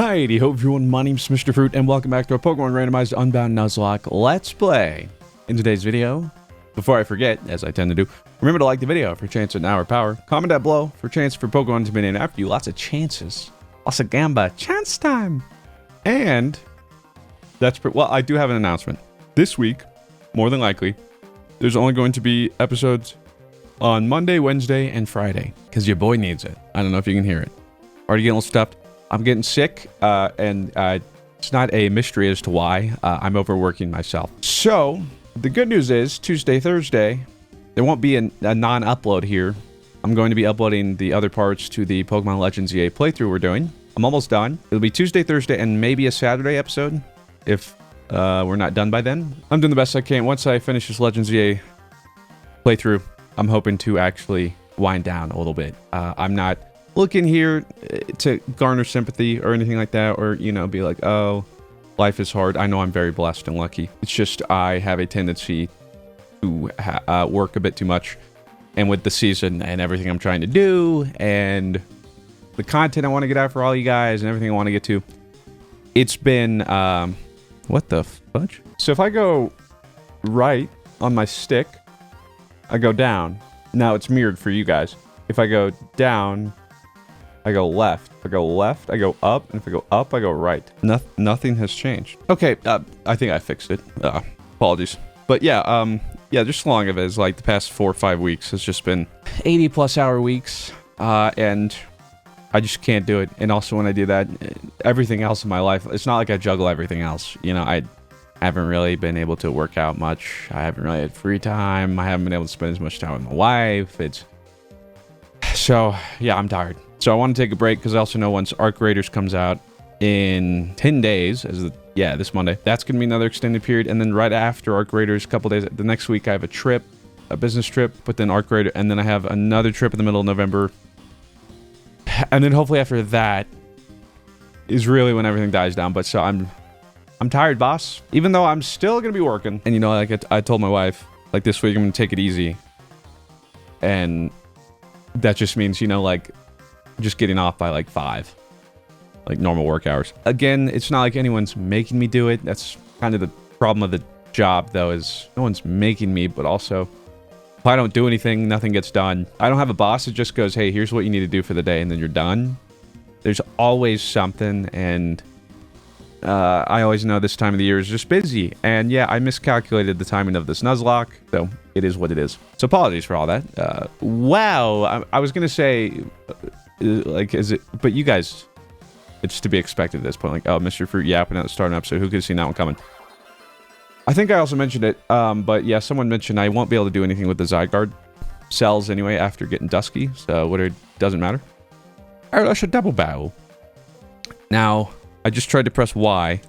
Hi, hope everyone, my name's Mr. Fruit, and welcome back to our Pokemon randomized Unbound Nuzlocke Let's Play. In today's video, before I forget, as I tend to do, remember to like the video for a chance at an hour power, comment down below for a chance for Pokemon to be named after you, lots of chances, lots of gamba, chance time, and well, I do have an announcement. This week, more than likely, there's only going to be episodes on Monday, Wednesday, and Friday, because your boy needs it. I don't know if you can hear it. Already getting a little stuffed. I'm getting sick, and it's not a mystery as to why. I'm overworking myself. So, the good news is, Tuesday, Thursday, there won't be a non-upload here. I'm going to be uploading the other parts to the Pokemon Legends EA playthrough we're doing. I'm almost done. It'll be Tuesday, Thursday, and maybe a Saturday episode, if we're not done by then. I'm doing the best I can. Once I finish this Legends EA playthrough, I'm hoping to actually wind down a little bit. I'm not looking here to garner sympathy or anything like that, or, you know, be like, oh, life is hard. I know I'm very blessed and lucky. It's just I have a tendency to work a bit too much, and with the season and everything I'm trying to do and the content I want to get out for all you guys and everything I want to get to, it's been what the fudge? So if I go right on my stick, I go down. Now it's mirrored for you guys. If I go down, I go left. If I go left, I go up. And if I go up, I go right. Nothing has changed. Okay, I think I fixed it. Apologies. But yeah, yeah, just long of it is like the past 4 or 5 weeks has just been 80+ hour weeks. And I just can't do it. And also when I do that, everything else in my life, it's not like I juggle everything else. You know, I haven't really been able to work out much. I haven't really had free time. I haven't been able to spend as much time with my wife. So, yeah, I'm tired. So I want to take a break because I also know once Arc Raiders comes out in 10 days, this Monday, that's going to be another extended period. And then right after Arc Raiders, a couple days, the next week I have a business trip, but then Arc Raider, and then I have another trip in the middle of November. And then hopefully after that is really when everything dies down. But so I'm tired, boss. Even though I'm still going to be working. And, you know, like I told my wife, like this week I'm going to take it easy. And that just means, you know, like just getting off by like 5, like normal work hours. Again, it's not like anyone's making me do it. That's kind of the problem of the job, though, is no one's making me, but also if I don't do anything, nothing gets done. I don't have a boss that just goes, hey, here's what you need to do for the day, and then you're done. There's always something, and I always know this time of the year is just busy. And yeah, I miscalculated the timing of this Nuzlocke, so it is what it is. So apologies for all that. Wow, I was gonna say, like, is it? But you guys, it's to be expected at this point. Like, oh, Mr. Fruit yapping at the start of an episode. Who could have seen that one coming? I think I also mentioned it, but yeah, someone mentioned I won't be able to do anything with the Zygarde cells anyway after getting Dusky, so it doesn't matter. Alright, that's a double battle. Now, I just tried to press Y,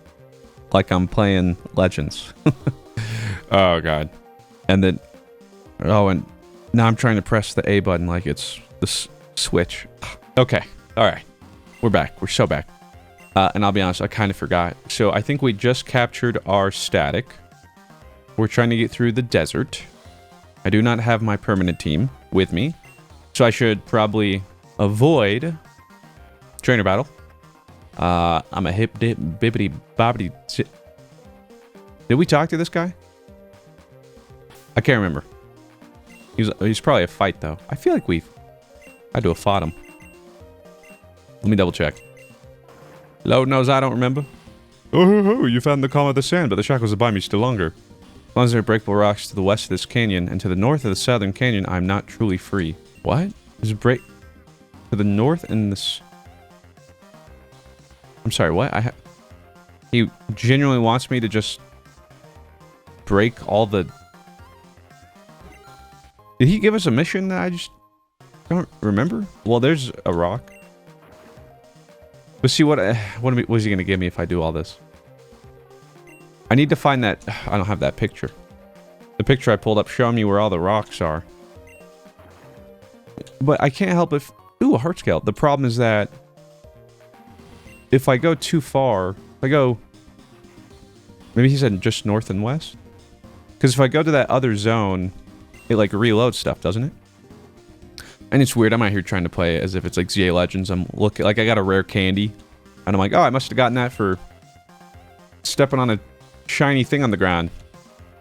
like I'm playing Legends. Oh god. And then, oh, and now I'm trying to press the A button like it's the Switch. Okay, alright. We're back. We're so back. And I'll be honest, I kind of forgot. So I think we just captured our static. We're trying to get through the desert. I do not have my permanent team with me, so I should probably avoid trainer battle. I'm a hip dip bibbity bobbity. Did we talk to this guy? I can't remember. He's probably a fight though. I feel like we've had to have fought him. Let me double check. Lord knows I don't remember. Oh, you found the calm of the sand, but the shackles that bind me still longer. As long as there are breakable rocks to the west of this canyon and to the north of the southern canyon, I'm not truly free. What? There's a break to the north and this. I'm sorry, what? He genuinely wants me to just break all the. Did he give us a mission that I just don't remember? Well, there's a rock. But see, what was he going to give me if I do all this? I need to find that. I don't have that picture. The picture I pulled up showing me where all the rocks are. But I can't help if. Ooh, a heart scale. The problem is that if I go too far, if I go. Maybe he said just north and west? Because if I go to that other zone, it like reloads stuff, doesn't it? And it's weird. I'm out here trying to play as if it's like ZA Legends. I'm looking like I got a rare candy. And I'm like, oh, I must have gotten that for stepping on a shiny thing on the ground.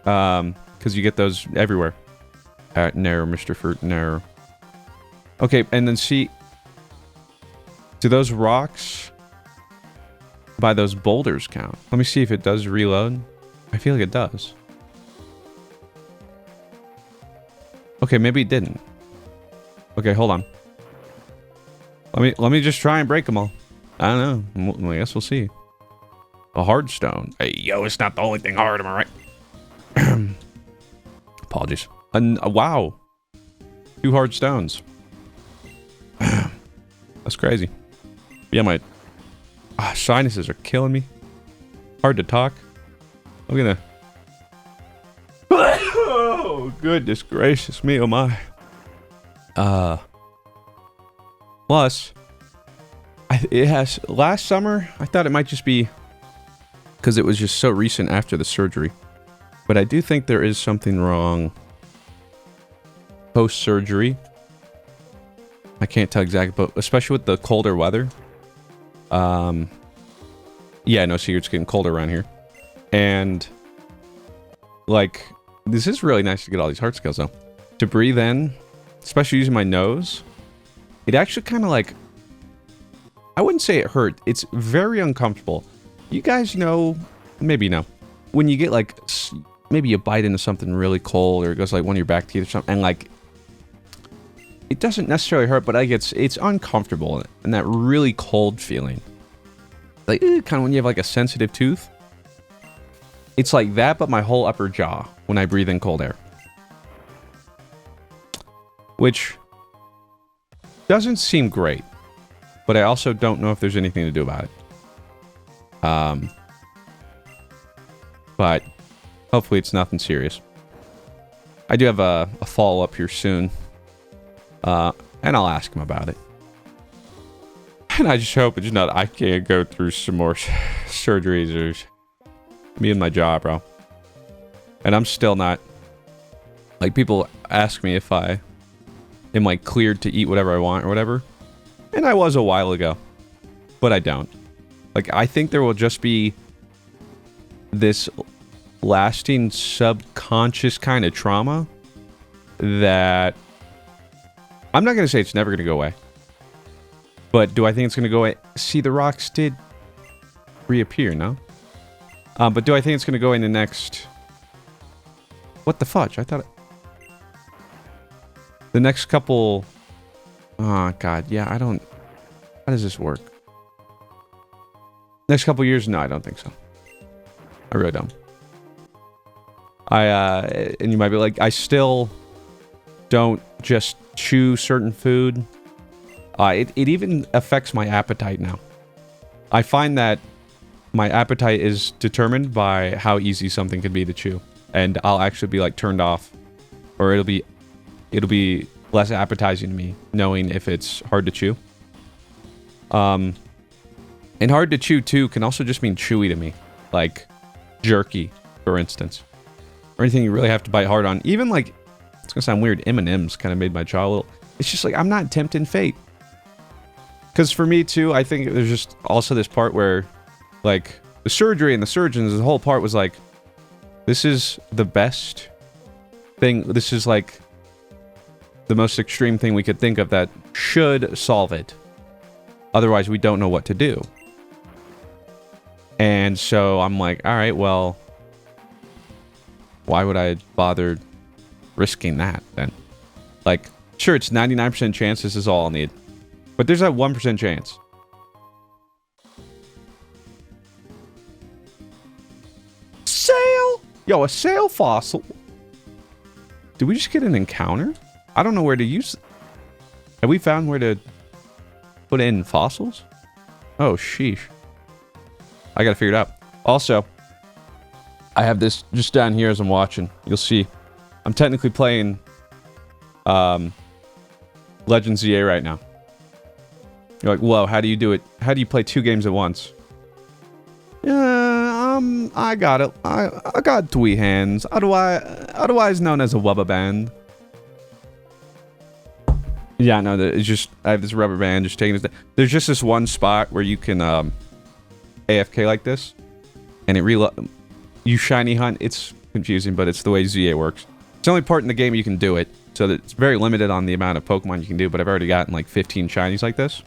Because you get those everywhere. No, Mr. Fruit, no. Okay, and then see... Do those rocks by those boulders count? Let me see if it does reload. I feel like it does. Okay, maybe it didn't. Okay, hold on. Let me just try and break them all. I don't know. I guess we'll see. A hard stone. Hey, yo, it's not the only thing hard, am I right? Apologies. Wow. 2 hard stones. That's crazy. Yeah, my sinuses are killing me. Hard to talk. I'm gonna... Oh, goodness gracious me, oh my. Plus, it has... Last summer, I thought it might just be... Because it was just so recent after the surgery. But I do think there is something wrong post-surgery. I can't tell exactly, but especially with the colder weather. Yeah, no, see, it's getting colder around here. And, like, this is really nice to get all these heart scales, though. To breathe in, especially using my nose, it actually kind of, like... I wouldn't say it hurt. It's very uncomfortable. You guys know, maybe you know, when you get, like, maybe you bite into something really cold, or it goes, like, one of your back teeth or something, and, like... It doesn't necessarily hurt, but like it's uncomfortable, and that really cold feeling. Like, kind of when you have like a sensitive tooth. It's like that, but my whole upper jaw when I breathe in cold air. Which doesn't seem great, but I also don't know if there's anything to do about it. But hopefully it's nothing serious. I do have a follow-up here soon. And I'll ask him about it. And I just hope it's not I can't go through some more surgeries or me and my jaw, bro. And I'm still not... Like, people ask me if I am, like, cleared to eat whatever I want or whatever. And I was a while ago. But I don't. Like, I think there will just be this lasting subconscious kind of trauma that... I'm not going to say it's never going to go away. But do I think it's going to go away? See, the rocks did reappear, no? But do I think it's going to go in the next... What the fudge? I thought... The next couple... Oh, God. Yeah, I don't... How does this work? Next couple years? No, I don't think so. I really don't. And you might be like, I still don't just chew certain food. It even affects my appetite now. I find that my appetite is determined by how easy something can be to chew. And I'll actually be like turned off. Or it'll be less appetizing to me, knowing if it's hard to chew. And hard to chew too can also just mean chewy to me. Like jerky, for instance. Or anything you really have to bite hard on. Even like, it's gonna sound weird, M&M's kind of made my jaw a little... It's just like, I'm not tempting fate. Because for me too, I think there's just also this part where, like, the surgery and the surgeons, the whole part was like, this is the best thing, this is like the most extreme thing we could think of that should solve it. Otherwise, we don't know what to do. And so I'm like, all right, well, why would I bother risking that then? Like, sure, it's 99% chance this is all I'll need. But there's that 1% chance. Sail! Yo, a sail fossil. Did we just get an encounter? I don't know where to use it. Have we found where to put in fossils? Oh, sheesh. I gotta figure it out. Also, I have this just down here as I'm watching. You'll see. I'm technically playing Legends ZA right now. You're like, whoa, how do you do it? How do you play 2 games at once? Yeah, I got it. I got 2 hands. Otherwise known as a rubber band. Yeah, no, it's just, I have this rubber band just taking this. There's just this one spot where you can AFK like this, and you shiny hunt. It's confusing, but it's the way ZA works. It's the only part in the game you can do it, so that it's very limited on the amount of Pokemon you can do, but I've already gotten like 15 shinies like this.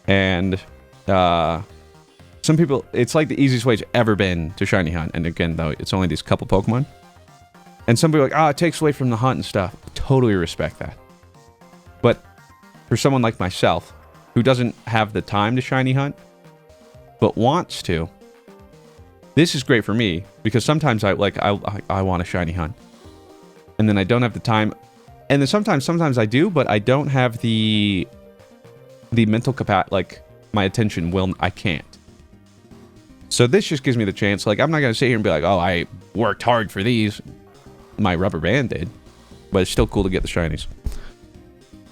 And some people, it's like the easiest way it's ever been to shiny hunt. And again, though, it's only these couple Pokemon. And some people are like, oh, it takes away from the hunt and stuff. I totally respect that. But for someone like myself, who doesn't have the time to shiny hunt, but wants to, this is great for me, because sometimes I want to shiny hunt. And then I don't have the time. And then sometimes I do, but I don't have the mental capacity, like, my attention I can't. So this just gives me the chance, like, I'm not going to sit here and be like, oh, I worked hard for these. My rubber band did. But it's still cool to get the shinies.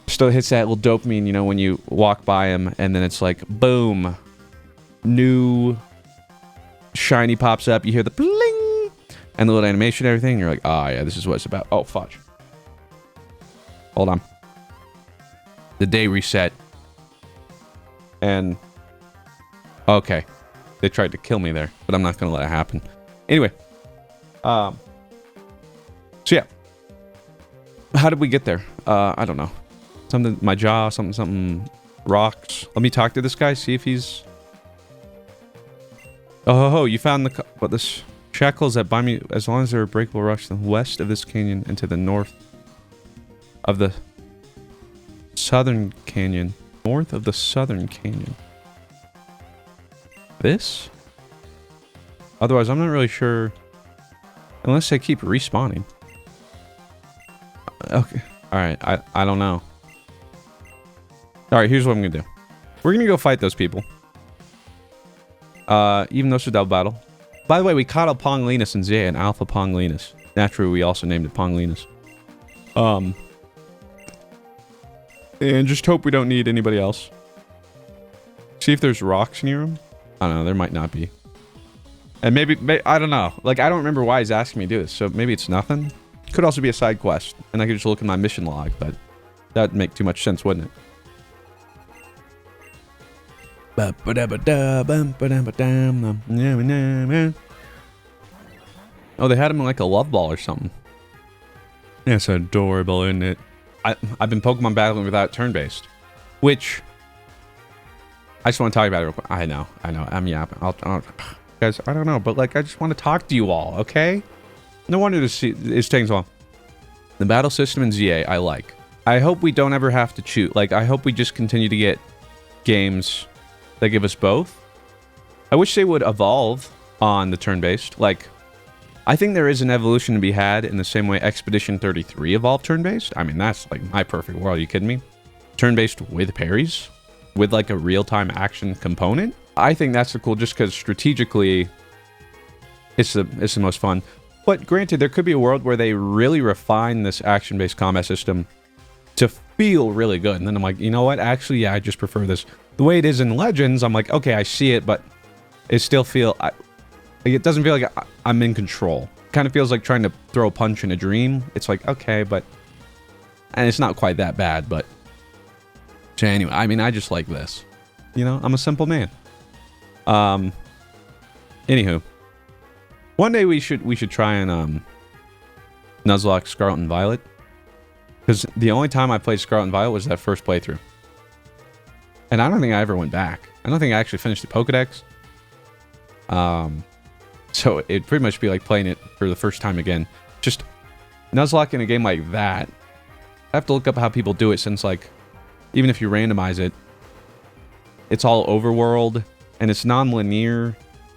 Still hits that little dopamine, you know, when you walk by them, and then it's like, boom. New shiny pops up, you hear the bling, and the little animation and everything, and you're like, oh, yeah, this is what it's about. Oh, fudge. Hold on. The day reset. And okay, they tried to kill me there, but I'm not gonna let it happen. Anyway, so yeah, how did we get there? I don't know. Something, my jaw, something rocks. Let me talk to this guy, see if he's. Oh, you found the shackles that bind me. As long as there are breakable rocks to the west of this canyon and to the north of the southern canyon. North of the southern canyon. This? Otherwise, I'm not really sure. Unless they keep respawning. Okay. Alright, I don't know. Alright, here's what I'm gonna do. We're gonna go fight those people. Even though it's a double battle. By the way, we caught a Ponglinus in ZA, an Alpha Ponglinus. Naturally, we also named it Ponglinus. And just hope we don't need anybody else. See if there's rocks near him. I don't know, there might not be. And maybe I don't know. Like, I don't remember why he's asking me to do this, so maybe it's nothing. Could also be a side quest, and I could just look at my mission log, but that'd make too much sense, wouldn't it? Oh, they had him in like a love ball or something. Yeah, it's adorable, isn't it? I've been Pokemon battling without turn-based, which I just want to talk about it real quick. I know, I'm yapping. Guys, I don't know, but like, I just want to talk to you all, okay? No wonder it's taking so long. The battle system in ZA, I like. I hope we don't ever have to choose. Like, I hope we just continue to get games that give us both. I wish they would evolve on the turn-based. Like, I think there is an evolution to be had in the same way Expedition 33 evolved turn-based. I mean, that's like my perfect world. Are you kidding me? Turn-based with parries? With like a real-time action component? I think that's the cool, just because strategically, it's the most fun. But granted, there could be a world where they really refine this action-based combat system to feel really good. And then I'm like, you know what? Actually, yeah, I just prefer this. The way it is in Legends, I'm like, okay, I see it, but it still it doesn't feel like I'm in control. It kind of feels like trying to throw a punch in a dream. It's like, okay, but... And it's not quite that bad, but... So anyway, I mean, I just like this. You know, I'm a simple man. Anywho. One day we should try and, Nuzlocke Scarlet and Violet. Because the only time I played Scarlet and Violet was that first playthrough. And I don't think I ever went back. I don't think I actually finished the Pokedex. So it'd pretty much be like playing it for the first time again. Just Nuzlocke in a game like that. I have to look up how people do it, since like, even if you randomize it, it's all overworld and it's non-linear.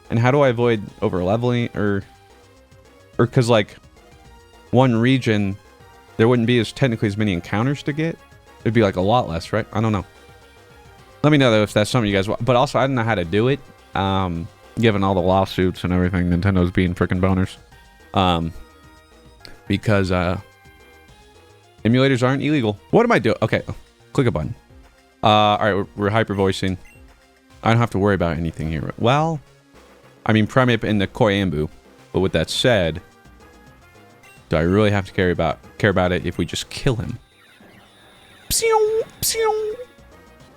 And how do I avoid over-leveling? Or because like one region, there wouldn't be technically as many encounters to get. It'd be like a lot less, right? I don't know. Let me know though if that's something you guys want. But also, I don't know how to do it. Given all the lawsuits and everything, Nintendo's being freaking boners. Because emulators aren't illegal. What am I doing? Okay, click a button. Alright, we're hyper voicing. I don't have to worry about anything here. Well, I mean, Primip and the Koyambu. But with that said, do I really have to care about it if we just kill him?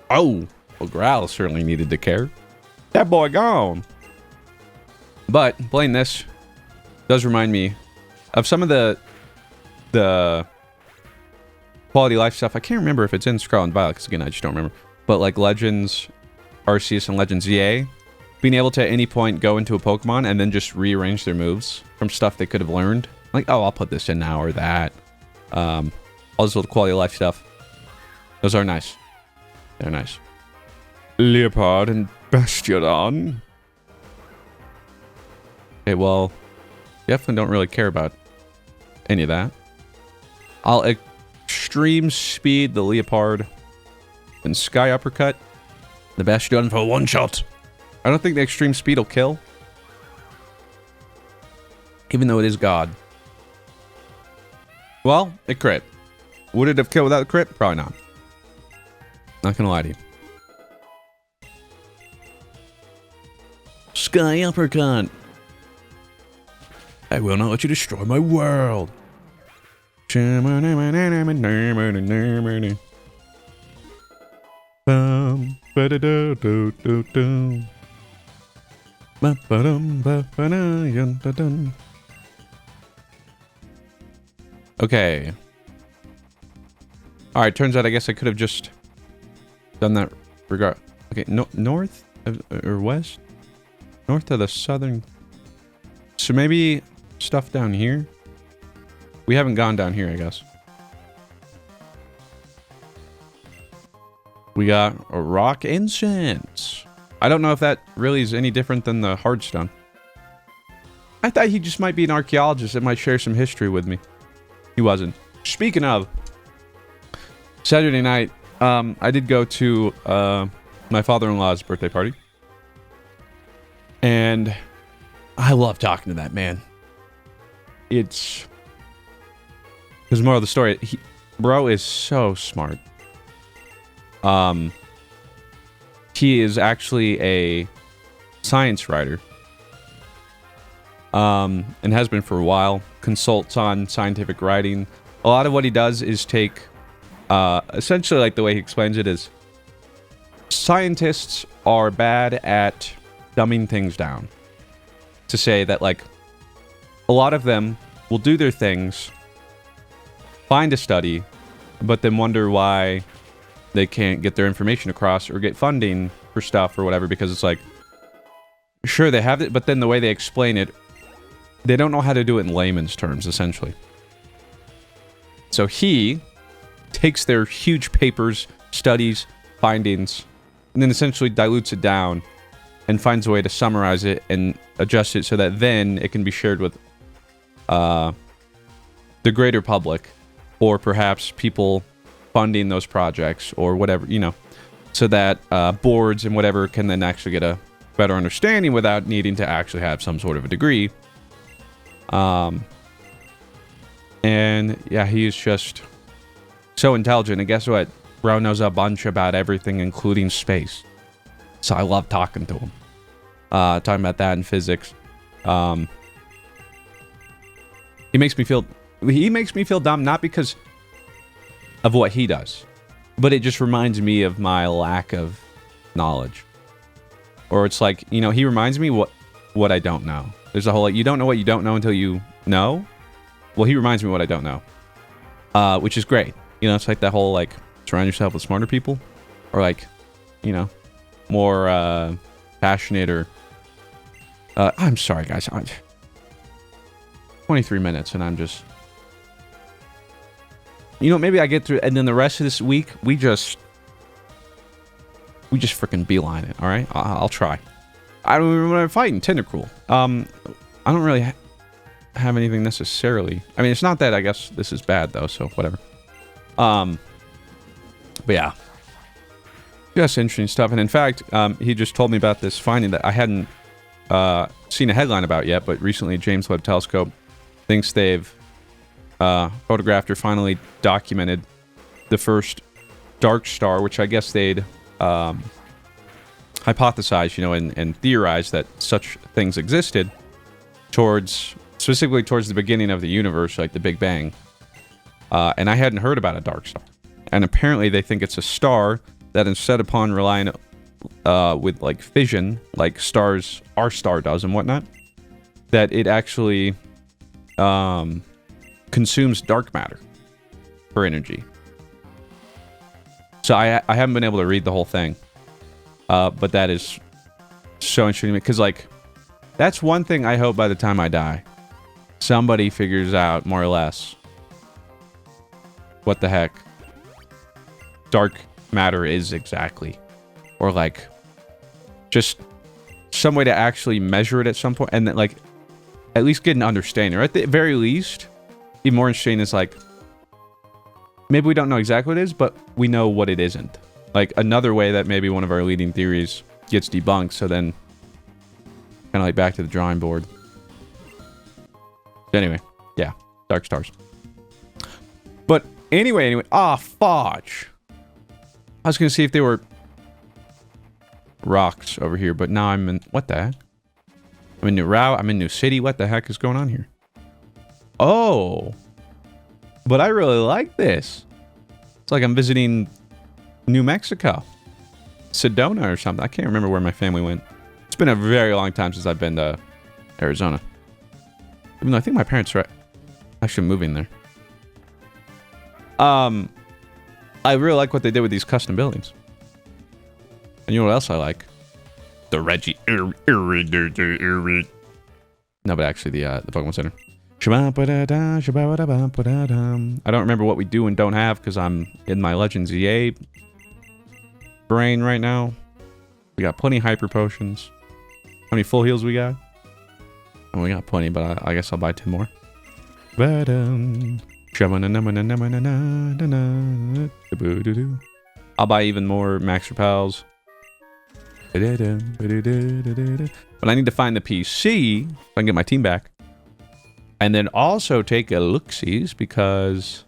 Oh, well, Growl certainly needed to care. That boy gone. But playing this does remind me of some of the quality of life stuff. I can't remember if it's in Scarlet and Violet, because again, I just don't remember. But like Legends Arceus and Legends EA, being able to at any point go into a Pokemon and then just rearrange their moves from stuff they could have learned. Like, oh, I'll put this in now or that. All this little quality of life stuff. Those are nice. They're nice. Leopard and Bastiodon. Okay, well, definitely don't really care about any of that. I'll extreme speed the Leopard and Sky Uppercut the Bastiodon for one shot. I don't think the extreme speed will kill, even though it is God. Well, it crit. Would it have killed without the crit? Probably not. Not gonna lie to you. Sky Uppercut. I will not let you destroy my world. Okay. Alright, turns out I guess I could have just done that regard. Okay, north or west? North of the southern. So maybe stuff down here? We haven't gone down here, I guess. We got a rock incense. I don't know if that really is any different than the hardstone. I thought he just might be an archaeologist that might share some history with me. He wasn't. Speaking of, Saturday night, I did go to my father-in-law's birthday party. And I love talking to that man. It's... Because more of the story, bro is so smart. He is actually a science writer. And has been for a while. Consults on scientific writing. A lot of what he does is take... essentially, like the way he explains it is... Scientists are bad at dumbing things down. To say that, like... A lot of them will do their things... Find a study... But then wonder why... They can't get their information across or get funding for stuff or whatever, because it's like, sure, they have it, but then the way they explain it, they don't know how to do it in layman's terms, essentially. So he takes their huge papers, studies, findings, and then essentially dilutes it down and finds a way to summarize it and adjust it so that then it can be shared with the greater public, or perhaps people funding those projects or whatever, you know, so that boards and whatever can then actually get a better understanding without needing to actually have some sort of a degree. And yeah, he's just so intelligent. And guess what? Bro knows a bunch about everything, including space. So I love talking to him. Talking about that and physics. He makes me feel dumb, not because of what he does, but it just reminds me of my lack of knowledge. Or it's like, you know, he reminds me what I don't know. There's a whole, like, you don't know what you don't know until you know. Well, he reminds me what I don't know, which is great. You know, it's like that whole, like, surround yourself with smarter people, or like, you know, more passionate, or I'm sorry guys, 23 minutes and I'm just, you know, maybe I get through, and then the rest of this week, we just freaking beeline it, all right? I'll try. I don't remember when I'm fighting Tentacruel. I don't really have anything necessarily. I mean, it's not that I guess this is bad, though, so whatever. But yeah. Just interesting stuff. And in fact, he just told me about this finding that I hadn't seen a headline about yet, but recently James Webb Telescope thinks they've photographed or finally documented the first dark star, which I guess they'd hypothesized, you know, and theorized that such things existed specifically towards the beginning of the universe, like the Big Bang. And I hadn't heard about a dark star. And apparently they think it's a star that instead upon relying with like fission, like our star does and whatnot, that it actually consumes dark matter for energy. So I haven't been able to read the whole thing, but that is so interesting because like that's one thing I hope by the time I die, somebody figures out more or less what the heck dark matter is exactly, or like just some way to actually measure it at some point, and then like at least get an understanding, or at the very least, even more interesting is like maybe we don't know exactly what it is, but we know what it isn't. Like another way that maybe one of our leading theories gets debunked, so then kind of like back to the drawing board. Anyway, yeah, dark stars. But anyway, fudge. I was gonna see if they were rocks over here, but now I'm in, what the heck? I'm in New Rao, I'm in New City, what the heck is going on here? Oh, but I really like this. It's like I'm visiting New Mexico. Sedona or something. I can't remember where my family went. It's been a very long time since I've been to Arizona. Even though I think my parents are actually moving there. I really like what they did with these custom buildings. And you know what else I like? The Reggie. No, but actually the Pokemon Center. I don't remember what we do and don't have because I'm in my Legends EA brain right now. We got plenty of Hyper Potions. How many full heals we got? Oh, we got plenty, but I guess I'll buy 10 more. I'll buy even more Max Repels. But I need to find the PC so I can get my team back. And then also take a look-sees because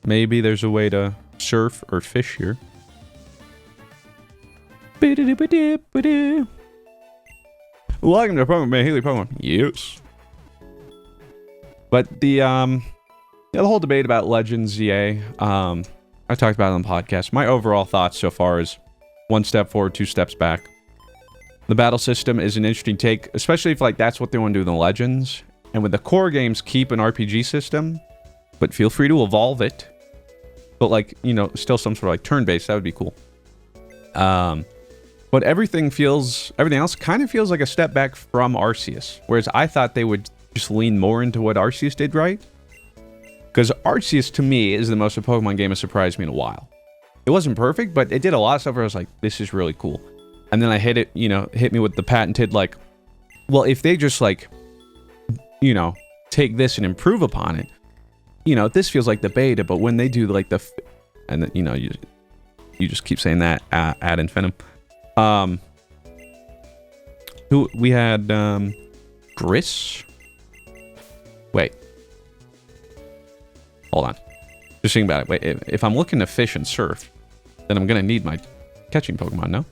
maybe there's a way to surf or fish here. Welcome to Pokemon Haley Pokemon. Yes. But the whole debate about Legends EA, I talked about it on the podcast. My overall thoughts so far is 1 step forward, 2 steps back. The battle system is an interesting take, especially if like that's what they want to do in the Legends. And with the core games, keep an RPG system, but feel free to evolve it. But like, you know, still some sort of like turn-based, that would be cool. But everything else kind of feels like a step back from Arceus. Whereas I thought they would just lean more into what Arceus did right. Because Arceus, to me, is the most Pokemon game that surprised me in a while. It wasn't perfect, but it did a lot of stuff where I was like, this is really cool. And then I hit me with the patented, like, well, if they just, like, you know, take this and improve upon it, you know, this feels like the beta, but when they do, like, and then, you know, you just keep saying that ad infinitum. Who we had, Gris? Wait. Hold on. Just thinking about it. Wait, if I'm looking to fish and surf, then I'm gonna need my catching Pokemon, no?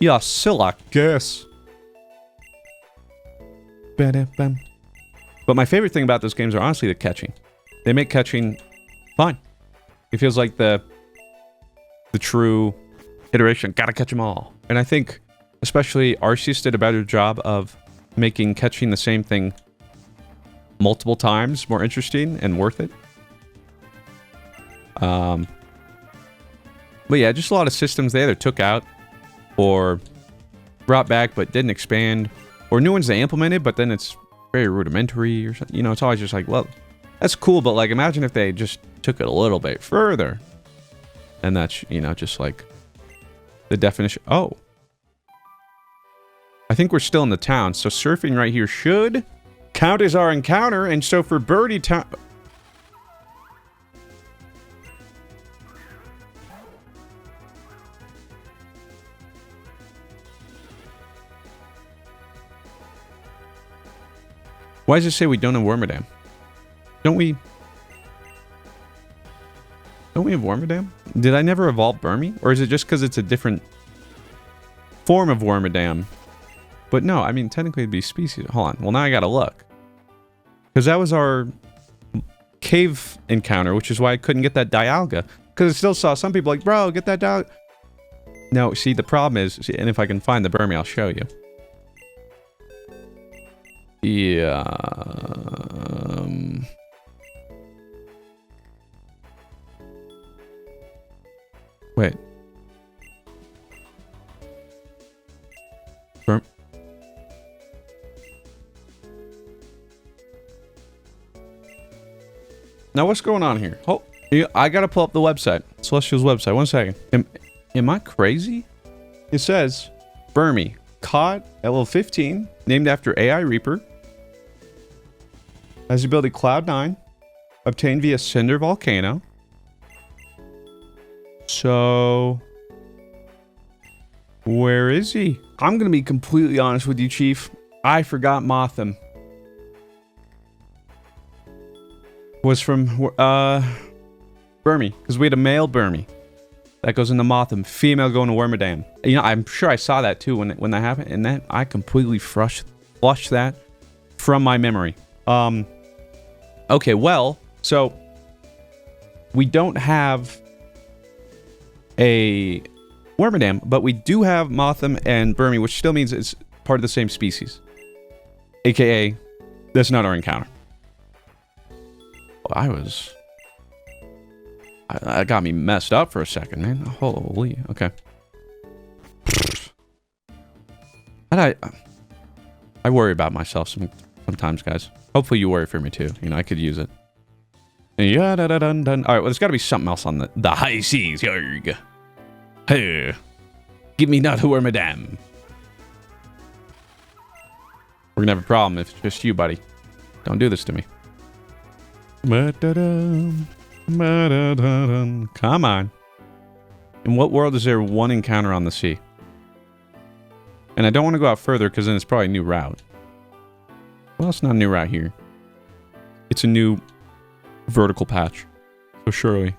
Yeah, still I guess. But my favorite thing about those games are honestly the catching. They make catching fun. It feels like the true iteration. Gotta catch them all. And I think, especially Arceus did a better job of making catching the same thing multiple times more interesting and worth it. But yeah, just a lot of systems they either took out or brought back but didn't expand, or new ones they implemented but then it's very rudimentary or something. You know, it's always just like, well, that's cool, but like imagine if they just took it a little bit further. And that's, you know, just like the definition. Oh, I think we're still in the town, so surfing right here should count as our encounter. And so for Birdie Town, why does it say we don't have Wormadam? Don't we have Wormadam? Did I never evolve Burmy? Or is it just because it's a different form of Wormadam? But no, I mean, technically it'd be species. Hold on. Well, now I gotta look. Because that was our cave encounter, which is why I couldn't get that Dialga. Because I still saw some people like, bro, get that Dialga. No, see, the problem is, and if I can find the Burmy, I'll show you. Yeah. Wait. Burm. Now, what's going on here? Oh, I gotta pull up the website. Celestial's website. 1 second. Am I crazy? It says, Burmy, caught at level 15, named after AI Reaper. Has the ability Cloud 9. Obtained via Cinder Volcano. So, where is he? I'm gonna be completely honest with you, Chief. I forgot Motham was from Burmy, because we had a male Burmy that goes into Motham, female going to Wormadam. You know, I'm sure I saw that too when that happened, and then I completely flushed that from my memory. Okay, well, so we don't have a Wormadam, but we do have Motham and Burmy, which still means it's part of the same species. AKA, that's not our encounter. Well, that got me messed up for a second, man. Holy, okay. I worry about myself sometimes, guys. Hopefully you worry for me too. You know, I could use it. Yeah, dun. All right, well, there's got to be something else on the high seas. Yarg. Hey, give me not who are madame. We're gonna have a problem if it's just you, buddy. Don't do this to me. Come on. In what world is there one encounter on the sea? And I don't want to go out further because then it's probably a new route. Well, it's not a new route here. It's a new vertical patch. So surely.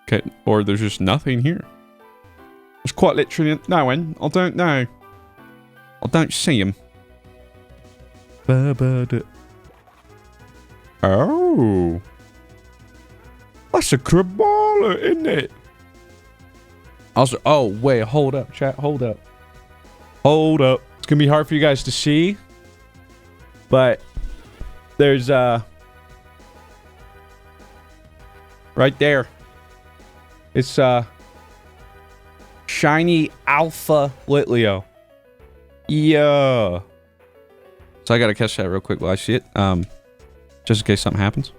Okay, or there's just nothing here. There's quite literally no one. I don't know. I don't see him. Oh. That's a Krabala, isn't it? Also, oh, wait, hold up, chat, hold up. Hold up. It's gonna be hard for you guys to see. But there's right there. It's shiny alpha Litleo. Yeah. So I gotta catch that real quick while I see it. Just in case something happens.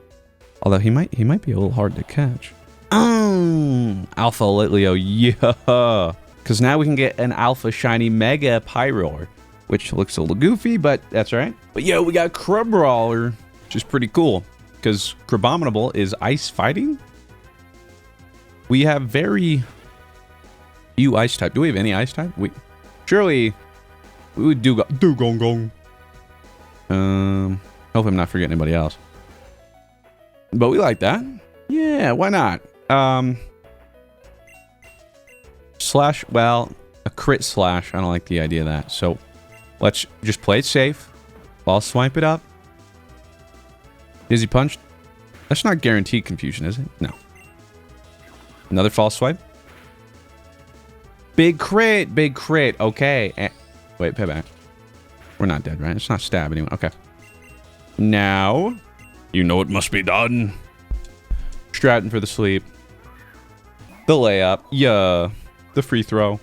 Although he might be a little hard to catch. Alpha Litleo, yeah. Because now we can get an alpha shiny mega Pyroar, which looks a little goofy, but that's all right. But yeah, we got Crabrawler, which is pretty cool. Because Crabominable is ice fighting. We have very few ice type. Do we have any ice type? Surely we would do gong gong. Hope I'm not forgetting anybody else. But we like that. Yeah, why not? Slash, well, a crit slash. I don't like the idea of that. So let's just play it safe. I'll swipe it up. Dizzy punch. That's not guaranteed confusion, is it? No. Another false swipe. Big crit. Big crit. Okay. Wait, payback. We're not dead, right? It's not stab anyone. Okay. Now, you know it must be done. Stratton for the sleep. The layup. Yeah. The free throw.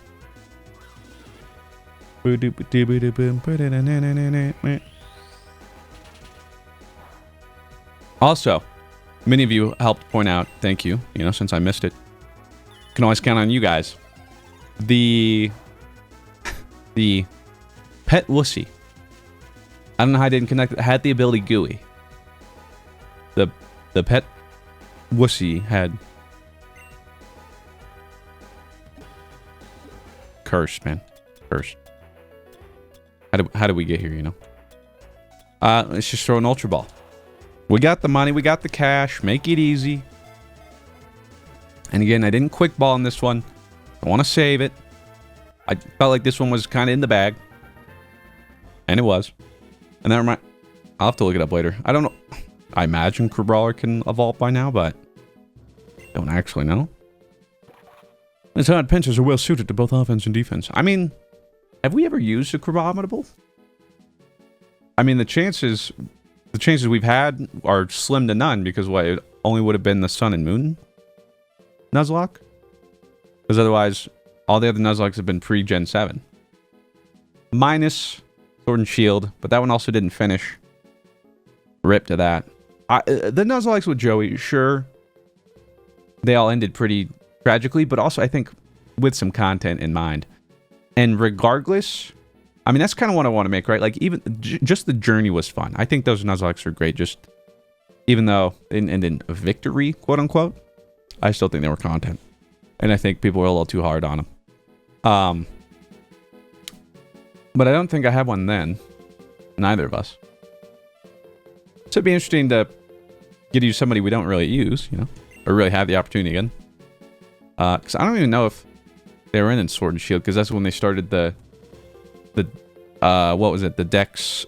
Also, many of you helped point out, thank you, you know, since I missed it. Can always count on you guys. The pet wussy. I don't know how I didn't connect it. It had the ability Gooey. The pet wussy had cursed, man. Cursed. How did we get here, you know? Let's just throw an Ultra Ball. We got the money, we got the cash. Make it easy. And again, I didn't quick ball in this one. I want to save it. I felt like this one was kind of in the bag. And it was. And never mind. I'll have to look it up later. I don't know. I imagine Crabrawler can evolve by now, but don't actually know. Its hard pincers are well suited to both offense and defense. I mean, have we ever used a Crabominable? I mean, the chances we've had are slim to none because what, it only would have been the Sun and Moon Nuzlocke? Because otherwise, all the other Nuzlockes have been pre-Gen 7. Minus Sword and Shield, but that one also didn't finish. Rip to that. The Nuzlockes with Joey, sure, they all ended pretty tragically, but also I think with some content in mind. And regardless, I mean, that's kind of what I want to make, right? Like, even just the journey was fun. I think those Nuzlockes are great, just even though in a victory, quote unquote, I still think they were content. And I think people were a little too hard on them. But I don't think I had one then. Neither of us. So it'd be interesting to get you somebody we don't really use, you know, or really have the opportunity again. Because I don't even know if they were in Sword and Shield, because that's when they started the what was it? The Dex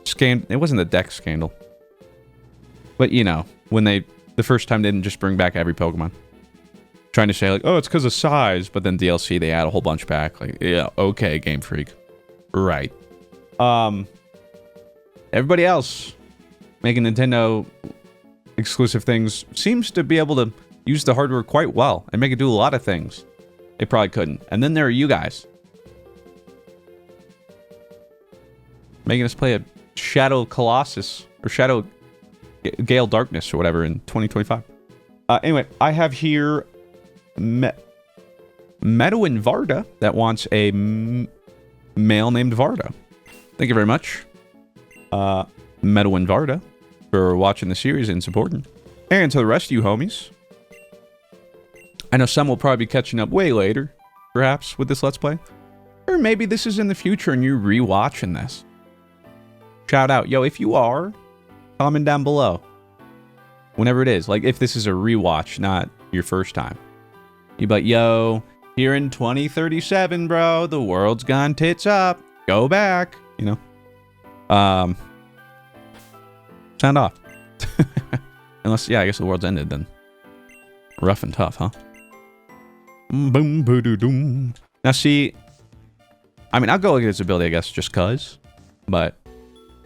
scandal. It wasn't the Dex scandal. But, you know, when the first time they didn't just bring back every Pokemon. Trying to say, like, oh, it's because of size, but then DLC, they add a whole bunch back. Like, yeah, okay, GameFreak. Right. Everybody else making Nintendo exclusive things seems to be able to use the hardware quite well and make it do a lot of things they probably couldn't. And then there are you guys. Making us play a Shadow Colossus or Shadow Gale Darkness or whatever in 2025. Anyway, I have here Meadow and Varda that wants a male named Varda. Thank you very much, Meadow and Varda, for watching the series and supporting. And to the rest of you homies, I know some will probably be catching up way later, perhaps, with this Let's Play. Or maybe this is in the future and you're rewatching this. Shout out. Yo, if you are, comment down below. Whenever it is. Like, if this is a rewatch, not your first time. You'd be like, yo, here in 2037, bro, the world's gone tits up. Go back. You know? Sound off. Unless, yeah, I guess the world's ended then. Rough and tough, huh? Boom, boom. Now, see, I mean, I'll go look at its ability, I guess, just cuz. But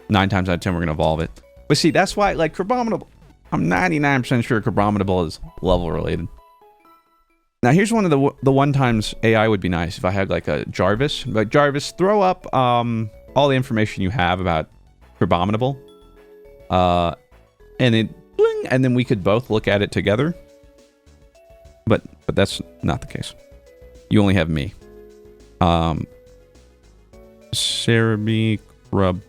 9 times out of 10, we're going to evolve it. But see, that's why, like, Crabominable, I'm 99% sure Crabominable is level related. Now, here's one of the one times AI would be nice if I had, like, a Jarvis. Like, Jarvis, throw up all the information you have about Crabominable. And then, bling, and then we could both look at it together. But that's not the case. You only have me. Cerebi Crub.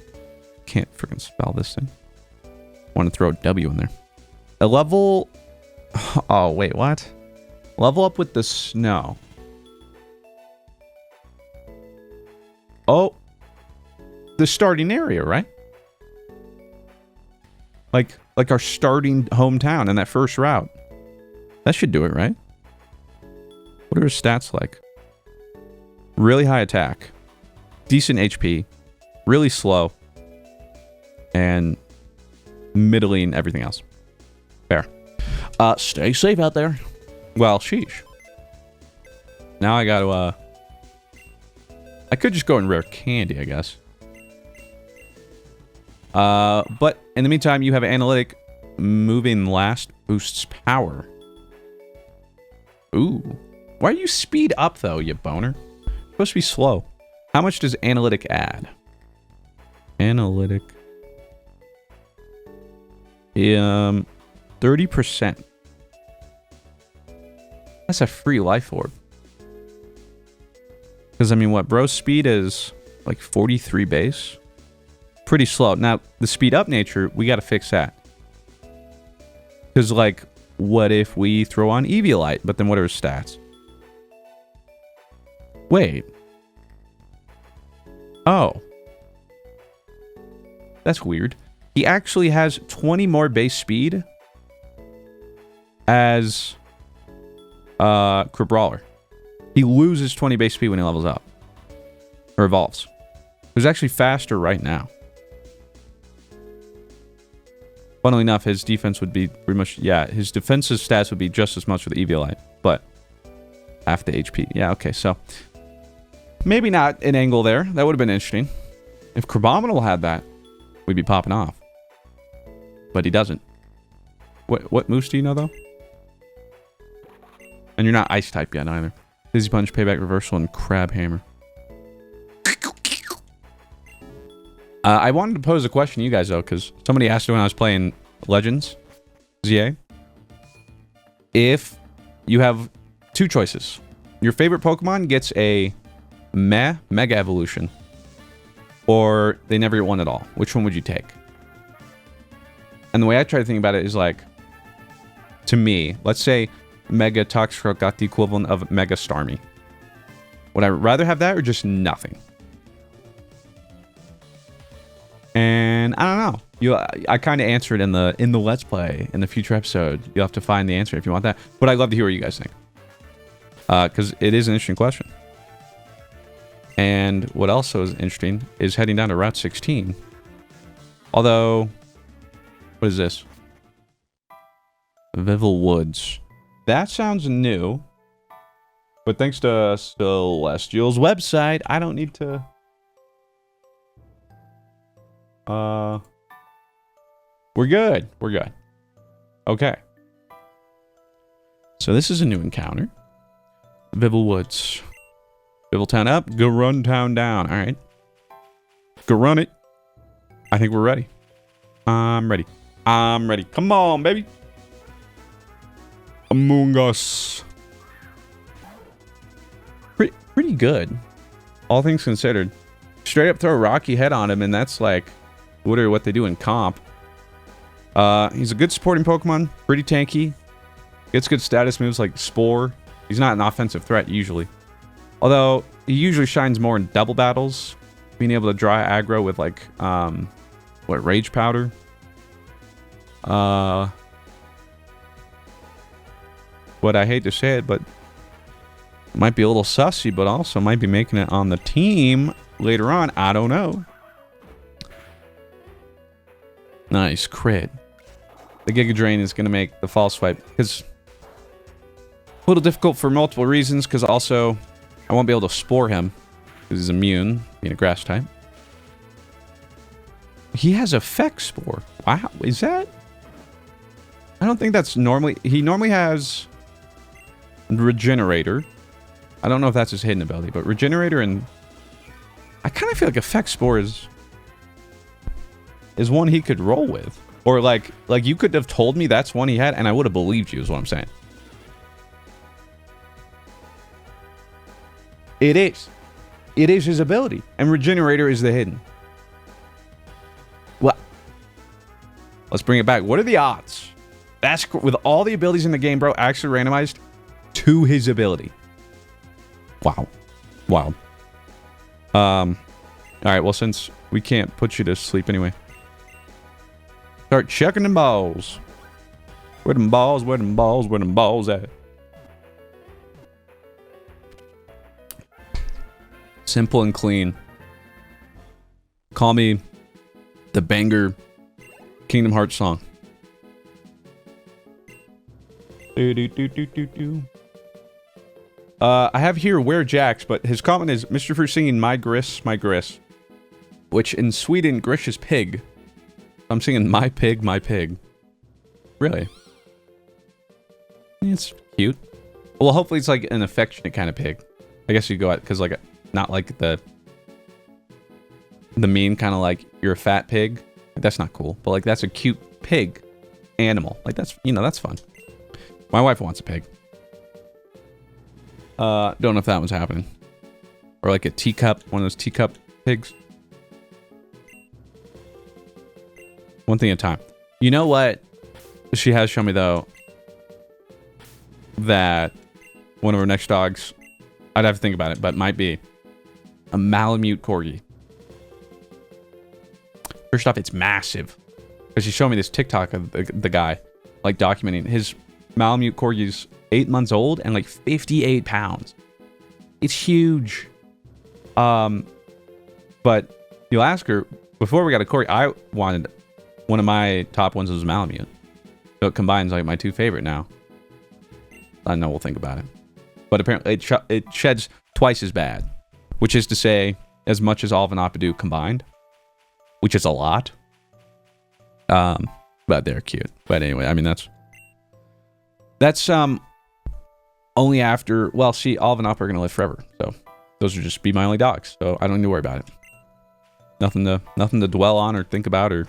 Can't freaking spell this thing. Want to throw a W in there. A level... Oh, wait, what? Level up with the snow. Oh. The starting area, right? Like our starting hometown in that first route. That should do it, right? What are his stats like? Really high attack. Decent HP. Really slow. And middling everything else. Fair. Stay safe out there. Well, sheesh. Now I gotta, I could just go and rare candy, I guess. But in the meantime, you have analytic. Moving last boosts power. Ooh. Why are you speed up, though, you boner? You're supposed to be slow. How much does analytic add? Analytic. 30%. That's a free life orb. Because, I mean, what? Bro's speed is like 43 base. Pretty slow. Now, the speed up nature, we got to fix that. Because, like, what if we throw on Eviolite? But then what are his stats? Wait. Oh. That's weird. He actually has 20 more base speed as Crabrawler. He loses 20 base speed when he levels up. Or evolves. He's actually faster right now. Funnily enough, his defense would be pretty much... Yeah, his defensive stats would be just as much with Eviolite. But half the HP. Yeah, okay, so maybe not an angle there. That would have been interesting. If Crabominal had that, we'd be popping off. But he doesn't. What moves do you know, though? And you're not Ice type yet, either. Dizzy Punch, Payback Reversal, and Crab Hammer. I wanted to pose a question to you guys, though, because somebody asked when I was playing Legends, ZA. If you have two choices. Your favorite Pokemon gets a Mega Evolution. Or they never get one at all. Which one would you take? And the way I try to think about it is like, to me, let's say Mega Toxicroak got the equivalent of Mega Starmie. Would I rather have that or just nothing? And I don't know. I kind of answered in the Let's Play in the future episode. You'll have to find the answer if you want that. But I'd love to hear what you guys think. Because it is an interesting question. And what also is interesting is heading down to Route 16. Although, what is this? Vival Woods. That sounds new. But thanks to Celestial's website, I don't need to... We're good. We're good. Okay. So this is a new encounter. Vival Woods. Vival Town up. Garun Town down. All right. Go run it. I think we're ready. I'm ready. I'm ready. Come on, baby. Among Us. Pretty good. All things considered. Straight up throw a rocky head on him, and that's like what they do in comp. He's a good supporting Pokemon. Pretty tanky. Gets good status moves like Spore. He's not an offensive threat usually. Although, he usually shines more in double battles. Being able to draw aggro with like, Rage Powder. What I hate to say it, but might be a little sussy, but also might be making it on the team later on. I don't know. Nice crit. The Giga Drain is going to make the False Swipe, because a little difficult for multiple reasons, because also I won't be able to Spore him, because he's immune, being a Grass type. He has Effect Spore. Wow, is that? I don't think that's normally... He normally has Regenerator. I don't know if that's his hidden ability, but Regenerator and... I kind of feel like Effect Spore is one he could roll with. Or like you could have told me that's one he had, and I would have believed you, is what I'm saying. It is. It is his ability. And Regenerator is the hidden. Well, let's bring it back. What are the odds? That's with all the abilities in the game, bro, actually randomized to his ability. Wow. Wild. Alright, well, since we can't put you to sleep anyway. Start checking them balls. Where them balls, where them balls, where them balls at? Simple and clean. Call me the banger Kingdom Hearts song. I have here Where Jax, but his comment is Mr. Fruit singing My Griss, My Griss. Which in Sweden, Grish is pig. I'm singing My Pig, My Pig. Really? It's cute. Well, hopefully it's like an affectionate kind of pig. I guess you go out, because like, not like the mean kind of like, you're a fat pig. That's not cool. But like, that's a cute pig animal. Like, that's, you know, that's fun. My wife wants a pig. Don't know if that was happening. Or like a teacup, one of those teacup pigs. One thing at a time. You know what she has shown me, though? That one of her next dogs, I'd have to think about it, but might be a Malamute Corgi. First off, it's massive. Because she showed me this TikTok of the guy, like, documenting. His Malamute Corgi's 8 months old and, like, 58 pounds. It's huge. But you'll ask her, before we got a Corgi, I wanted... One of my top ones was Malamute. So it combines like my two favorite now. I know we'll think about it. But apparently it sheds twice as bad, which is to say as much as all of an Oppidu combined, which is a lot. But they're cute. But anyway, I mean, that's only after, well, see, all of an Opp are going to live forever. So those would just be my only dogs. So I don't need to worry about it. Nothing to dwell on or think about or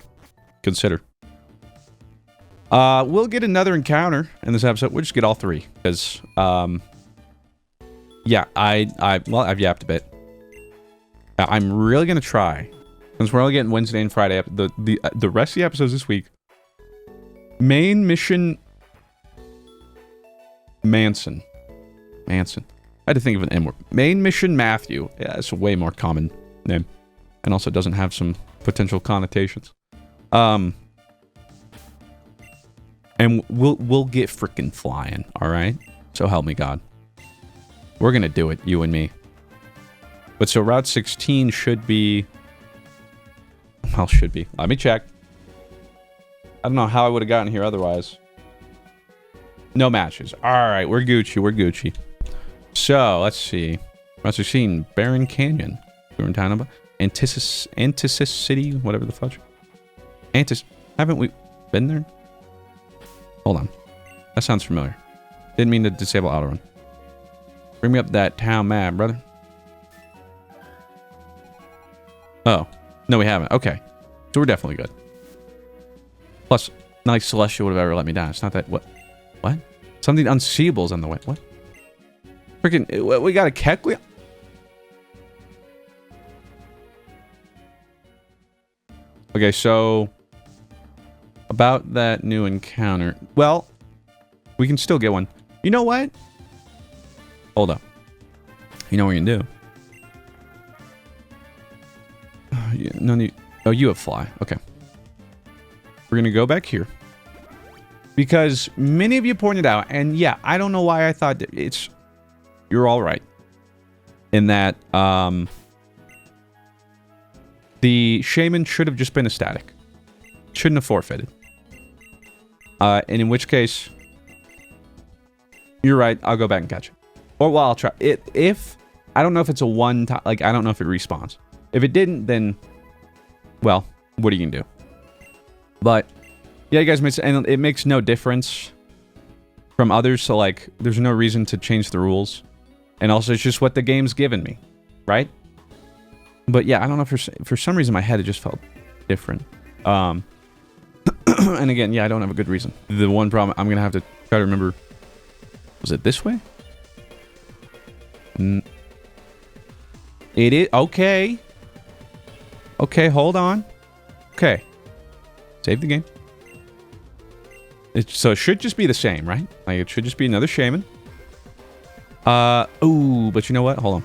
consider. We'll get another encounter in this episode. We'll just get all three because, yeah, well, I've yapped a bit. I'm really gonna try, since we're only getting Wednesday and Friday. The rest of the episodes this week. Main mission. Manson. I had to think of an M word. Main mission Matthew. Yeah, it's a way more common name, and also doesn't have some potential connotations. And we'll get freaking flying. All right. So help me God. We're gonna do it, you and me. But so Route 16 should be... Well, should be. Let me check. I don't know how I would have gotten here otherwise. No matches. Alright, we're Gucci. So, let's see. Route 16, Barren Canyon. We're in town. Antisis City, whatever the fudge. Haven't we been there? Hold on. That sounds familiar. Didn't mean to disable auto run. Bring me up that town map, brother. Oh. No, we haven't. Okay. So we're definitely good. Plus, not like Celestia would have ever let me down. It's not that... What? Something unseeable is on the way. What? Freaking... We got a Kecleon? Okay, so... About that new encounter... Well... We can still get one. You know what? Hold up. You know what we can do? Oh, you have fly. Okay. We're going to go back here. Because many of you pointed out, and yeah, I don't know why I thought that it's... You're all right. In that, the Shaymin should have just been a static. Shouldn't have forfeited. And in which case... You're right, I'll go back and catch it. Or, well, I'll try. If... I don't know if it's a one-time... Like, I don't know if it respawns. If it didn't, then... Well, what are you gonna do? But... Yeah, you guys, and it makes no difference from others, so, like, there's no reason to change the rules. And also, it's just what the game's given me. Right? But, yeah, I don't know, for some reason, my head, it just felt different. And again, yeah, I don't have a good reason. The one problem, I'm gonna have to try to remember... Was it this way? It is... Okay. Okay, hold on. Okay. Save the game. So it should just be the same, right? Like, it should just be another Shaymin. Ooh, but you know what? Hold on.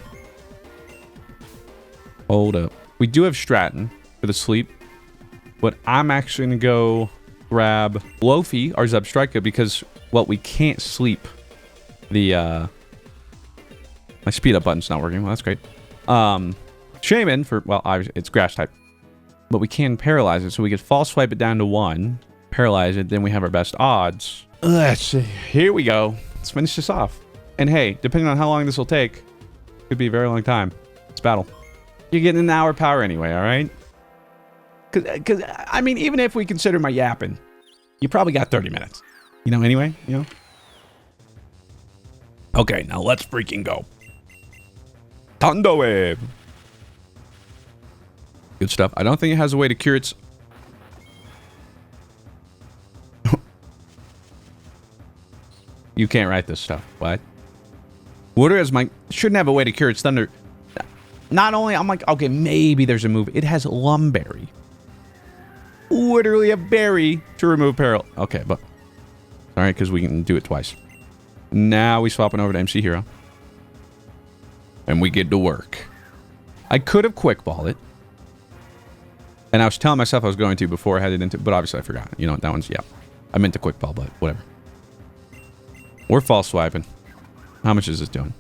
Hold up. We do have Stratton for the sleep. But I'm actually going to go grab Lofi, our Zebstrika, because, well, we can't sleep. My speed up button's not working. Well, that's great. Shaymin for, well, it's grass type. But we can paralyze it, so we could false swipe it down to 1. Paralyze it, then we have our best odds. Let's see. Here we go. Let's finish this off. And hey, depending on how long this will take, could be a very long time. It's battle. You're getting an hour power anyway, alright? Because, I mean, even if we consider my yapping, you probably got 30 minutes. You know, anyway, you know? Okay, now let's freaking go. Thunder Wave. Good stuff. I don't think it has a way to cure its... You can't write this stuff. What? Water is my... Shouldn't have a way to cure its thunder. Not only... I'm like, okay, maybe there's a move. It has Lumberry. Literally a berry to remove peril. Okay, but... Alright, because we can do it twice. Now we swapping over to MC Hero. And we get to work. I could have quick balled it. And I was telling myself I was going to before I headed into... But obviously I forgot. You know, that one's... Yeah. I meant to quick ball, but whatever. We're false swiping. How much is this doing?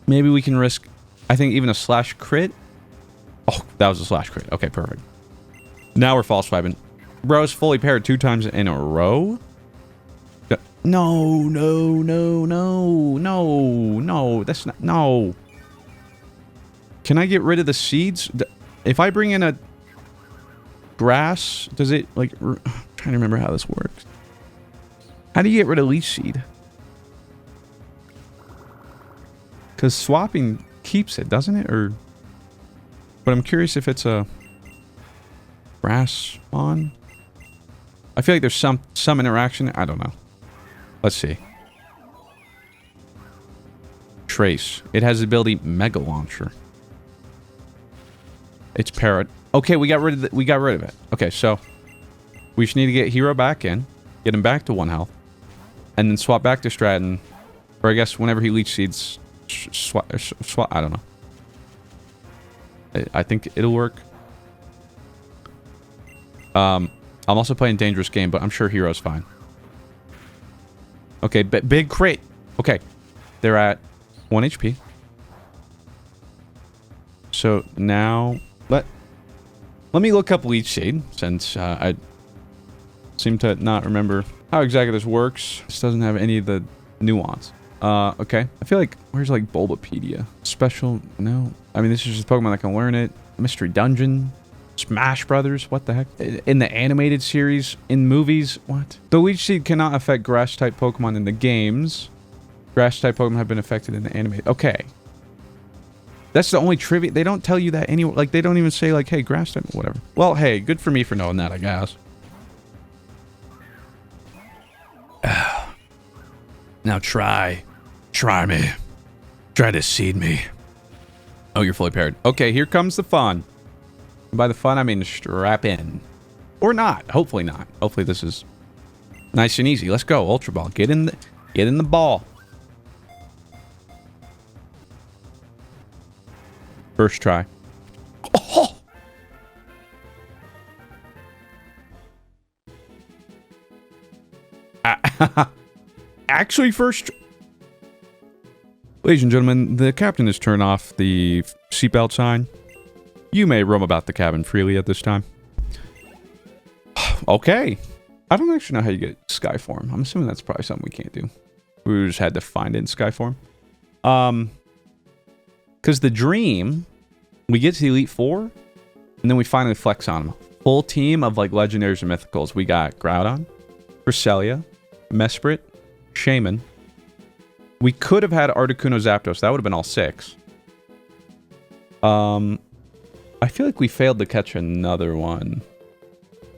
Maybe we can risk... I think even a slash crit. Oh, that was a slash crit. Okay, perfect. Now we're false swiping. Bro's fully paired 2 times in a row. No, no, no, no, no, no. That's not... No. Can I get rid of the seeds? If I bring in a grass, does it, like... I'm trying to remember how this works. How do you get rid of leech seed? Because swapping keeps it, doesn't it? Or... But I'm curious if it's a... grass spawn? I feel like there's some interaction. I don't know. Let's see. Trace. It has the ability Mega Launcher. It's parrot. Okay, we got rid of it. Okay, so we just need to get Hero back in, get him back to 1 health, and then swap back to Stratton, or I guess whenever he leech seeds, swap. I don't know. I think it'll work. I'm also playing Dangerous Game, but I'm sure Hero's fine. Okay, big crit. Okay, they're at 1 HP. So now let me look up leech seed, since I seem to not remember how exactly this works. This doesn't have any of the nuance. Okay. I feel like, where's like Bulbapedia? Special, no. I mean, this is just Pokemon that can learn it. Mystery Dungeon. Smash Brothers, what the heck? In the animated series, in movies, what? The leech seed cannot affect grass-type Pokemon in the games. Grass-type Pokemon have been affected in the animated. Okay. That's the only trivia. They don't tell you that anywhere. Like, they don't even say, like, hey, grass-type, whatever. Well, hey, good for me for knowing that, I guess. Now try me. Try to seed me. Oh, you're fully paired. Okay, here comes the fun. By the fun, I mean strap in. Or not. Hopefully not. Hopefully this is nice and easy. Let's go. Ultra Ball. Get in the ball. First try. Oh! Actually, first... Ladies and gentlemen, the captain has turned off the seatbelt sign. You may roam about the cabin freely at this time. Okay. I don't actually know how you get Skyform. I'm assuming that's probably something we can't do. We just had to find it in Skyform. Because the dream, we get to the Elite Four, and then we finally flex on them. Full team of, like, legendaries and mythicals. We got Groudon, Cresselia, Mesprit, Shaymin. We could have had Articuno Zapdos. That would have been all 6. I feel like we failed to catch another one.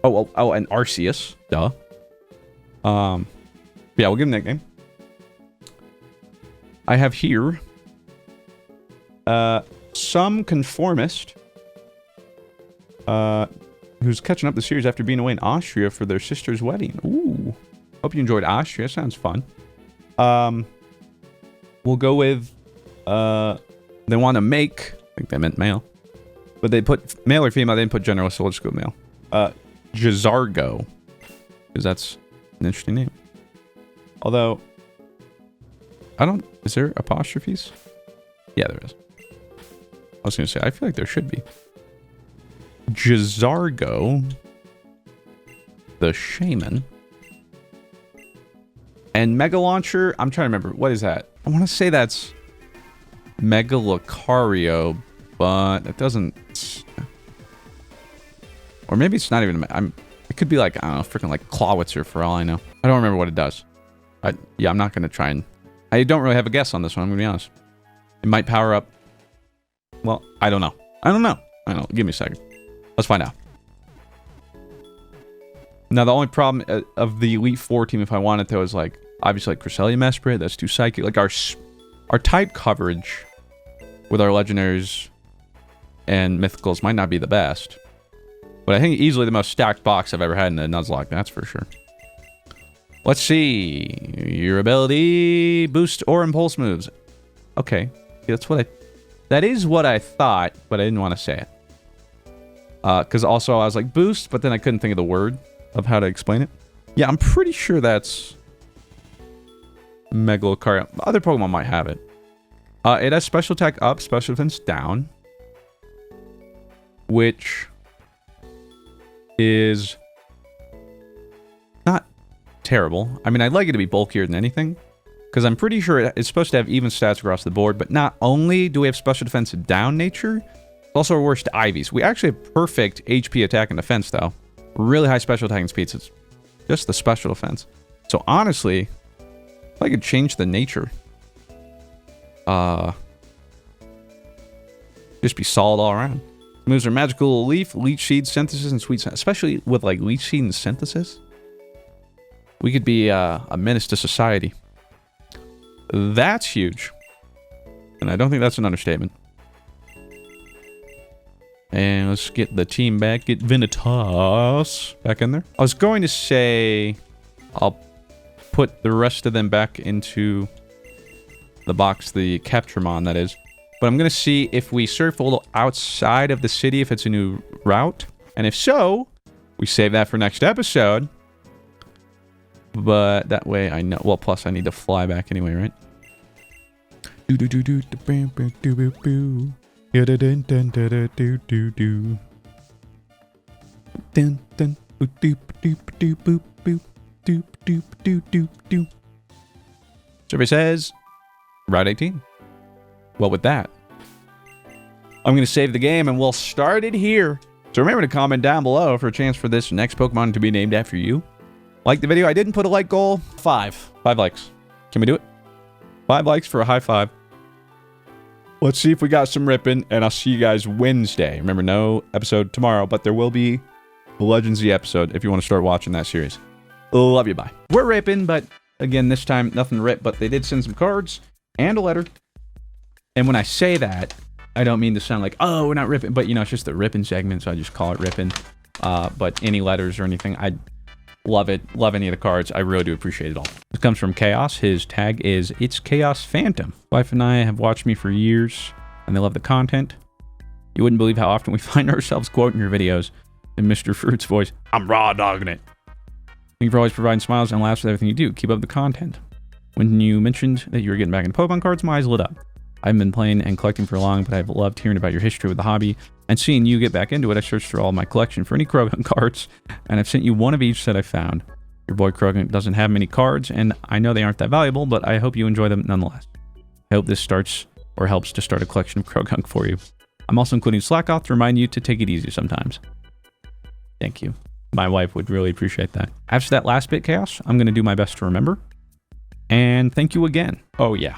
Oh, and Arceus. Duh. Yeah, we'll give him that game. I have here some conformist who's catching up the series after being away in Austria for their sister's wedding. Ooh. Hope you enjoyed Austria. Sounds fun. We'll go with they want to make, I think they meant male. But they put male or female, they didn't put general, so let's go male. Jizargo. Because that's an interesting name. Although, is there apostrophes? Yeah, there is. I was going to say, I feel like there should be. Jizargo. The Shaymin. And Mega Launcher, I'm trying to remember. What is that? I want to say that's Mega Lucario, but it doesn't... Or maybe it's not even... It could be like, I don't know, freaking like Clawitzer for all I know. I don't remember what it does. Yeah, I'm not going to try and... I don't really have a guess on this one, I'm going to be honest. It might power up... Well, I don't know. I don't know. Give me a second. Let's find out. Now, the only problem of the Elite Four team, if I wanted to, is like, obviously, like Cresselia Mesprit, that's too psychic. Like, our type coverage with our legendaries and mythicals might not be the best. But I think easily the most stacked box I've ever had in the Nuzlocke, that's for sure. Let's see. Your ability, boost, or impulse moves. Okay. That's what that is what I thought, but I didn't want to say it. Because also I was like, boost, but then I couldn't think of the word of how to explain it. Yeah, I'm pretty sure that's Mega Lucario. Other Pokemon might have it. It has special attack up, special defense down. Which is not terrible. I mean, I'd like it to be bulkier than anything, because I'm pretty sure it's supposed to have even stats across the board, but not only do we have special defense down nature, it's also our worst Ivies. We actually have perfect HP attack and defense, though. Really high special attacking speeds. It's just the special defense. So honestly, if I could change the nature, just be solid all around. Moves are magical leaf, leech seed, synthesis, and sweet scent. Especially with like leech seed and synthesis, we could be a menace to society. That's huge, and I don't think that's an understatement. And let's get the team back. Get Vinitas back in there. I was going to say I'll put the rest of them back into the box, the Capturemon, that is. But I'm going to see if we surf a little outside of the city, if it's a new route. And if so, we save that for next episode. But that way I know. Well, plus I need to fly back anyway, right? Survey says Route 18. Well, with that, I'm going to save the game and we'll start it here. So remember to comment down below for a chance for this next Pokemon to be named after you. Like the video. I didn't put a like goal. 5 likes. Can we do it? 5 likes for a high 5. Let's see if we got some ripping, and I'll see you guys Wednesday. Remember, no episode tomorrow, but there will be the Legends Z episode if you want to start watching that series. Love you, bye. We're ripping, but again, this time, nothing to rip, but they did send some cards and a letter. And when I say that, I don't mean to sound like, oh, we're not ripping, but, you know, it's just the ripping segment, so I just call it ripping. But any letters or anything, I love it. Love any of the cards. I really do appreciate it all. This comes from Chaos. His tag is It's Chaos Phantom. Wife and I have watched me for years, and they love the content. You wouldn't believe how often we find ourselves quoting your videos in Mr. Fruit's voice. I'm raw dogging it. Thank you for always providing smiles and laughs with everything you do. Keep up the content. When you mentioned that you were getting back into Pokemon cards, my eyes lit up. I haven't been playing and collecting for long, but I've loved hearing about your history with the hobby. And seeing you get back into it, I searched through all my collection for any Krogan cards, and I've sent you one of each that I found. Your boy Krogan doesn't have many cards, and I know they aren't that valuable, but I hope you enjoy them nonetheless. I hope this starts or helps to start a collection of Krogan for you. I'm also including Slackoff to remind you to take it easy sometimes. Thank you. My wife would really appreciate that. After that last bit, Chaos, I'm going to do my best to remember. And thank you again. Oh, yeah.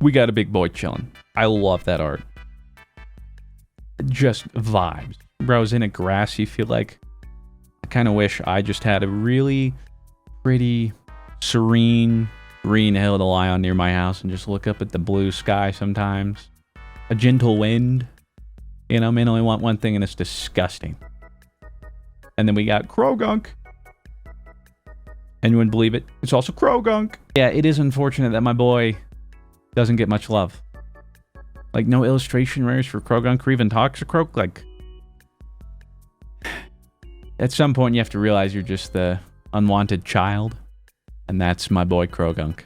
We got a big boy chilling. I love that art. Just vibes. Bro's in a grassy feel like. I kind of wish I just had a really pretty, serene green hill to lie on near my house and just look up at the blue sky sometimes. A gentle wind. You know, man, I only want one thing and it's disgusting. And then we got Krogunk. And you wouldn't believe it, it's also Krogunk. Yeah, it is unfortunate that my boy doesn't get much love. Like, no illustration rares for Krogunk or even Toxicroak. Like, at some point you have to realize you're just the unwanted child. And that's my boy Krogunk.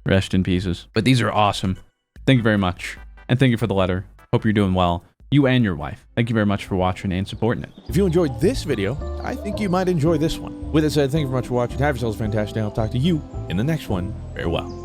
Rest in pieces. But these are awesome. Thank you very much. And thank you for the letter. Hope you're doing well. You and your wife. Thank you very much for watching and supporting it. If you enjoyed this video, I think you might enjoy this one. With that said, thank you very much for watching. Have yourselves a fantastic day. I'll talk to you in the next one. Farewell.